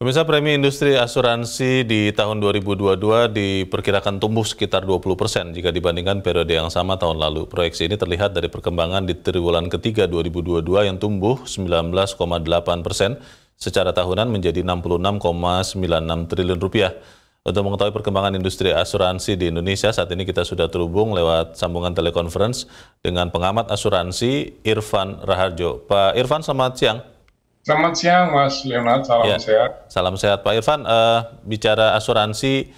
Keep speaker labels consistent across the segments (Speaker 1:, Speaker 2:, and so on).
Speaker 1: Pemirsa, premi industri asuransi di tahun 2022 diperkirakan tumbuh sekitar 20% jika dibandingkan periode yang sama tahun lalu. Proyeksi ini terlihat dari perkembangan di triwulan ketiga 2022 yang tumbuh 19,8% secara tahunan menjadi 66,96 triliun rupiah. Untuk mengetahui perkembangan industri asuransi di Indonesia, saat ini kita sudah terhubung lewat sambungan telekonferensi dengan pengamat asuransi Irfan Raharjo. Pak Irfan, selamat siang.
Speaker 2: Selamat siang, Mas Leonard. Salam sehat.
Speaker 1: Salam sehat, Pak Irfan. Bicara asuransi,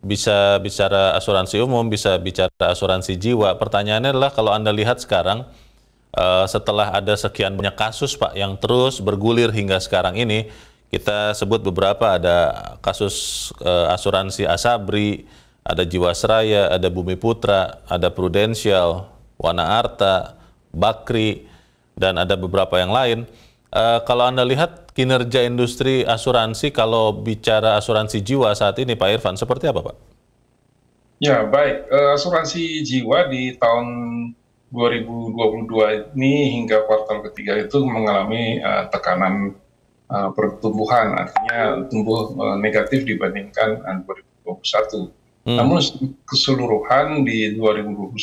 Speaker 1: bisa bicara asuransi umum, bisa bicara asuransi jiwa. Pertanyaannya adalah kalau Anda lihat sekarang, setelah ada sekian banyak kasus, Pak, yang terus bergulir hingga sekarang ini, kita sebut beberapa, ada kasus asuransi Asabri, ada Jiwasraya, ada Bumi Putra, ada Prudential, Wana Arta, Bakri, dan ada beberapa yang lain. Kalau Anda lihat kinerja industri asuransi, kalau bicara asuransi jiwa saat ini, Pak Irfan, seperti apa, Pak?
Speaker 2: Ya, baik. Asuransi jiwa di tahun 2022 ini hingga kuartal ketiga itu mengalami tekanan pertumbuhan, artinya tumbuh negatif dibandingkan 2021. Namun keseluruhan di 2021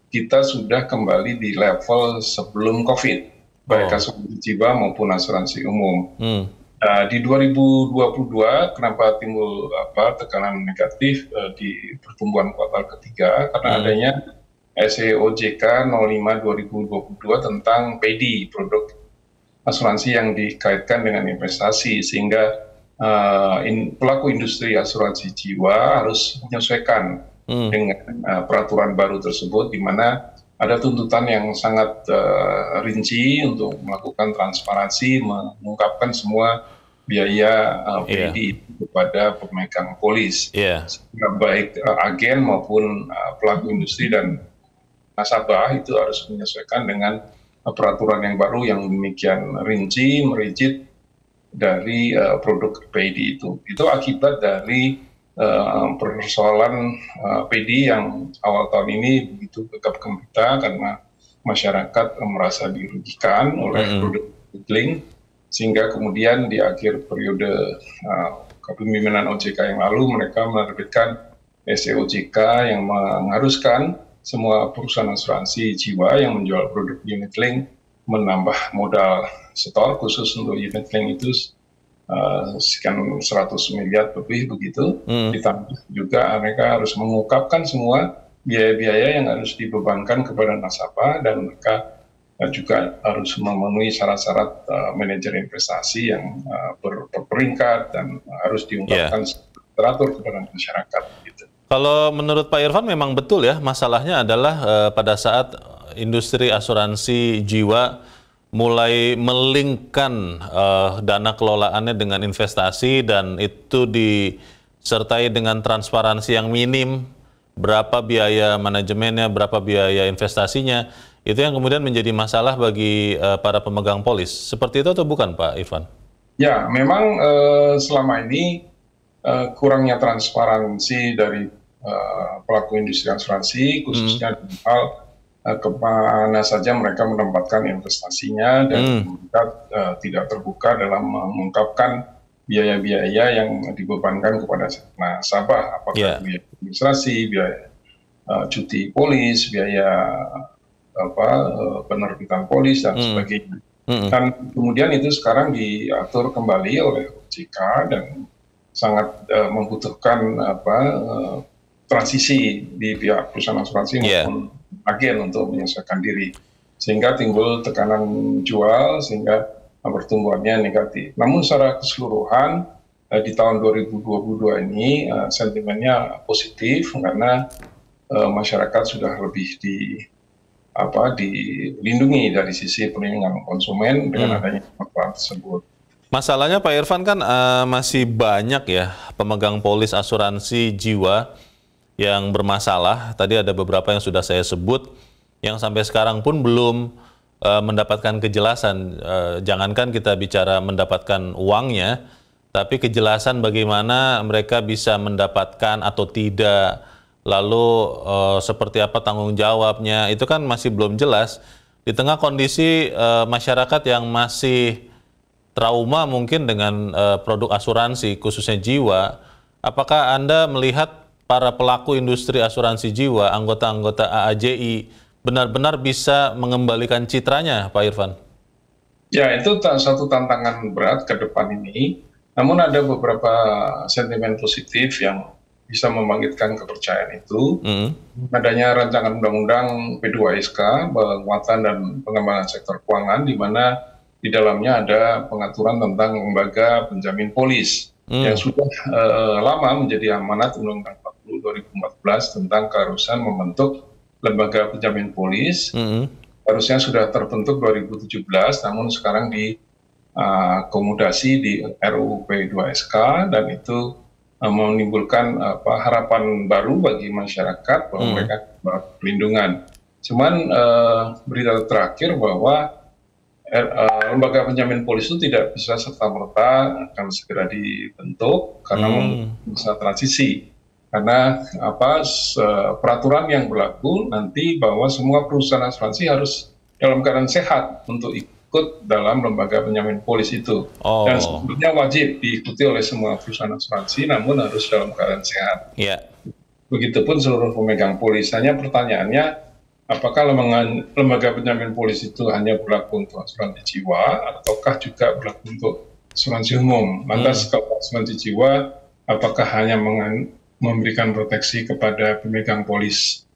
Speaker 2: kita sudah kembali di level sebelum COVID. Baik asuransi jiwa maupun asuransi umum. Di 2022 kenapa timbul tekanan negatif di pertumbuhan kuartal ketiga karena adanya SEOJK 05/2022 tentang PD, produk asuransi yang dikaitkan dengan investasi, sehingga pelaku industri asuransi jiwa harus menyesuaikan dengan peraturan baru tersebut, di mana ada tuntutan yang sangat rinci untuk melakukan transparansi, mengungkapkan semua biaya PD kepada pemegang polis, baik agen maupun pelaku industri dan nasabah itu harus menyesuaikan dengan peraturan yang baru yang demikian rinci, merigid dari produk PD itu. Itu akibat dari persoalan PD yang awal tahun ini begitu gegap gempita karena masyarakat merasa dirugikan oleh produk link, sehingga kemudian di akhir periode kepemimpinan OJK yang lalu mereka menerbitkan SEOJK yang mengharuskan semua perusahaan asuransi jiwa yang menjual produk unit link menambah modal setor khusus untuk unit link itu sekian 100 miliar lebih begitu. Ditambah juga mereka harus mengungkapkan semua biaya-biaya yang harus dibebankan kepada nasabah, dan mereka juga harus memenuhi syarat-syarat manajer investasi yang berperingkat dan harus diungkapkan teratur kepada masyarakat. Gitu.
Speaker 1: Kalau menurut Pak Irfan memang betul ya, masalahnya adalah pada saat industri asuransi jiwa mulai melingkan dana kelolaannya dengan investasi, dan itu disertai dengan transparansi yang minim, berapa biaya manajemennya, berapa biaya investasinya, itu yang kemudian menjadi masalah bagi para pemegang polis. Seperti itu atau bukan, Pak Irfan?
Speaker 2: Ya, memang selama ini kurangnya transparansi dari pelaku industri asuransi, khususnya di hal kemana saja mereka menempatkan investasinya, dan mereka tidak terbuka dalam mengungkapkan biaya-biaya yang dibebankan kepada nasabah, apakah biaya administrasi, biaya cuti polis, biaya penerbitan polis dan sebagainya. Dan kemudian itu sekarang diatur kembali oleh OJK dan sangat membutuhkan transisi di pihak perusahaan asuransi maupun agen untuk menyesuaikan diri, sehingga timbul tekanan jual sehingga pertumbuhannya negatif. Namun secara keseluruhan di tahun 2022 ini sentimennya positif karena masyarakat sudah lebih dilindungi dari sisi perlindungan konsumen dengan adanya manfaat tersebut.
Speaker 1: Masalahnya Pak Irfan kan masih banyak ya pemegang polis asuransi jiwa yang bermasalah. Tadi ada beberapa yang sudah saya sebut, yang sampai sekarang pun belum mendapatkan kejelasan. Jangankan kita bicara mendapatkan uangnya, tapi kejelasan bagaimana mereka bisa mendapatkan atau tidak, lalu seperti apa tanggung jawabnya, itu kan masih belum jelas. Di tengah kondisi masyarakat yang masih trauma mungkin dengan produk asuransi, khususnya jiwa. Apakah Anda melihat para pelaku industri asuransi jiwa, anggota-anggota AAJI, benar-benar bisa mengembalikan citranya, Pak Irfan?
Speaker 2: Ya, itu satu tantangan berat ke depan ini. Namun ada beberapa sentimen positif yang bisa membangkitkan kepercayaan itu. Adanya rancangan undang-undang P2SK, penguatan dan pengembangan sektor keuangan, di mana di dalamnya ada pengaturan tentang lembaga penjamin polis yang sudah lama menjadi amanat Undang-Undang 40 2014 tentang keharusan membentuk lembaga penjamin polis. Harusnya sudah terbentuk 2017, namun sekarang diakomodasi di RUU P2SK, dan itu menimbulkan harapan baru bagi masyarakat bahwa mereka dapat perlindungan. Cuman berita terakhir bahwa lembaga penjamin polis itu tidak bisa serta-merta akan segera dibentuk karena masa transisi. Karena peraturan yang berlaku nanti bahwa semua perusahaan asuransi harus dalam keadaan sehat untuk ikut dalam lembaga penjamin polis itu. Dan sebetulnya wajib diikuti oleh semua perusahaan asuransi, namun harus dalam keadaan sehat. Begitupun seluruh pemegang polis. Hanya pertanyaannya, apakah lembaga penjamin polis itu hanya berlaku untuk asuransi jiwa, ataukah juga berlaku untuk asuransi umum? Lantas kalau asuransi jiwa, apakah hanya memberikan proteksi kepada pemegang polis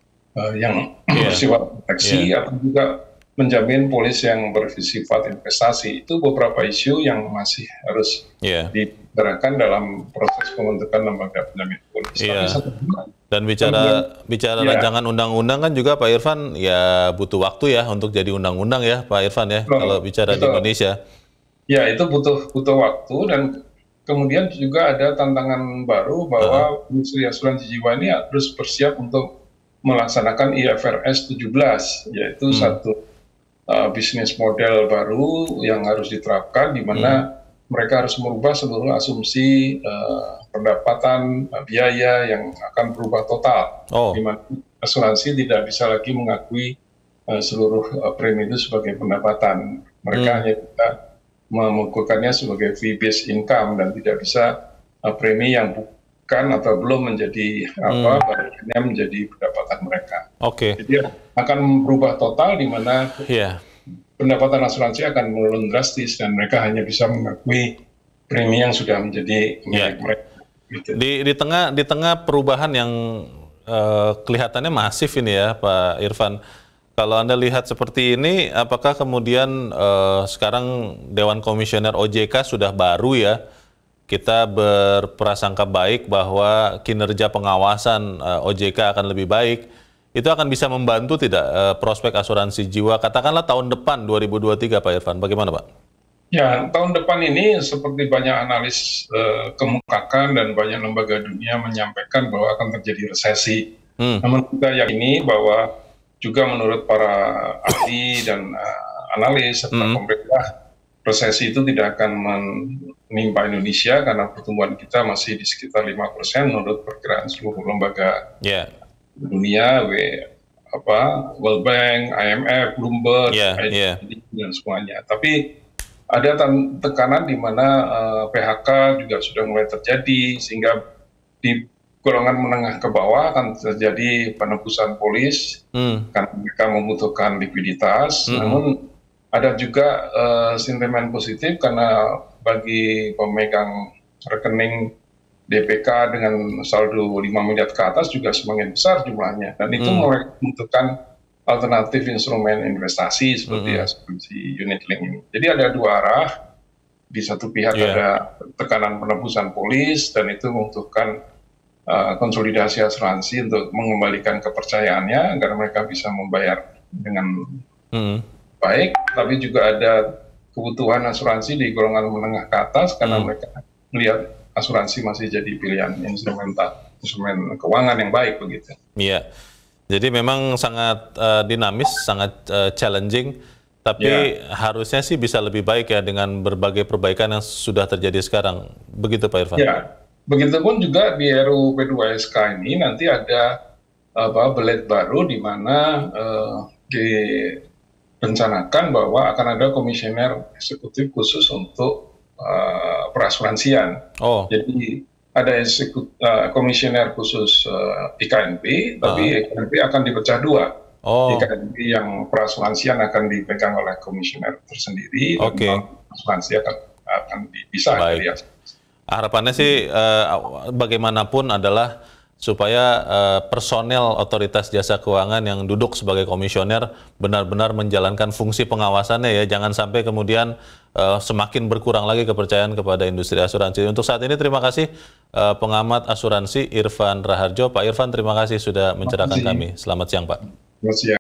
Speaker 2: yang bersifat proteksi, atau juga menjamin polis yang bersifat investasi? Itu beberapa isu yang masih harus dibicarakan dalam proses pembentukan lembaga penjamin polis.
Speaker 1: Dan bicara rancangan undang-undang kan juga Pak Irfan, ya butuh waktu ya untuk jadi undang-undang ya Pak Irfan ya, kalau bicara di Indonesia. Ya, itu butuh waktu, dan kemudian juga ada tantangan baru bahwa industri asuransi jiwa ini harus bersiap untuk melaksanakan IFRS 17, yaitu satu bisnis model baru yang harus diterapkan, di mana mereka harus merubah seluruh asumsi pendapatan, biaya yang akan berubah total. Di mana asuransi tidak bisa lagi mengakui seluruh premi itu sebagai pendapatan. Mereka hanya bisa mengukurkannya sebagai fee-based income, dan tidak bisa premi yang bukan atau belum menjadi bagiannya menjadi pendapatan mereka. Jadi akan berubah total, di mana pendapatan asuransi akan menurun drastis, dan mereka hanya bisa mengakui premi yang sudah menjadi milik mereka. Gitu. Di tengah perubahan yang kelihatannya masif ini ya Pak Irfan, kalau Anda lihat seperti ini, apakah kemudian sekarang Dewan Komisioner OJK sudah baru ya, kita berprasangka baik bahwa kinerja pengawasan OJK akan lebih baik, itu akan bisa membantu tidak prospek asuransi jiwa, katakanlah tahun depan 2023 Pak Irfan, bagaimana Pak?
Speaker 2: Ya, tahun depan ini seperti banyak analis kemukakan dan banyak lembaga dunia menyampaikan bahwa akan terjadi resesi. Namun kita yakini bahwa juga menurut para ahli dan analis serta pemerintah, resesi itu tidak akan menimpa Indonesia karena pertumbuhan kita masih di sekitar 5% menurut perkiraan seluruh lembaga dunia, World Bank, IMF, Bloomberg, dan semuanya. Tapi ada tekanan di mana PHK juga sudah mulai terjadi, sehingga di golongan menengah ke bawah akan terjadi penebusan polis karena mereka membutuhkan likuiditas. Namun ada juga sentimen positif karena bagi pemegang rekening DPK dengan saldo 5 miliar ke atas juga semakin besar jumlahnya, dan itu membutuhkan alternatif instrumen investasi seperti asuransi unit link ini. Jadi ada dua arah. Di satu pihak ada tekanan penebusan polis, dan itu membutuhkan konsolidasi asuransi untuk mengembalikan kepercayaannya agar mereka bisa membayar dengan baik. Tapi juga ada kebutuhan asuransi di golongan menengah ke atas karena mereka melihat asuransi masih jadi pilihan instrumen keuangan yang baik begitu.
Speaker 1: Iya, jadi memang sangat dinamis, sangat challenging. Tapi harusnya sih bisa lebih baik ya dengan berbagai perbaikan yang sudah terjadi sekarang. Begitu Pak Irfan?
Speaker 2: Ya. Begitupun juga di RUU P2SK ini nanti ada belet baru, di mana direncanakan bahwa akan ada komisioner eksekutif khusus untuk perasuransian.
Speaker 1: Oh,
Speaker 2: Jadi ada komisioner khusus IKNP, tapi IKNP akan dipecah dua.
Speaker 1: oh,
Speaker 2: IKNP yang perasuransian akan dipegang oleh komisioner tersendiri,
Speaker 1: Oke.
Speaker 2: dan asuransi akan dipisah
Speaker 1: Baik.
Speaker 2: dari asuransi.
Speaker 1: harapannya sih bagaimanapun adalah supaya personel otoritas jasa keuangan yang duduk sebagai komisioner benar-benar menjalankan fungsi pengawasannya ya. Jangan sampai kemudian semakin berkurang lagi kepercayaan kepada industri asuransi. Untuk saat ini terima kasih pengamat asuransi Irfan Raharjo. Pak Irfan, terima kasih sudah mencerahkan kami. Selamat siang, Pak.
Speaker 2: Selamat siang.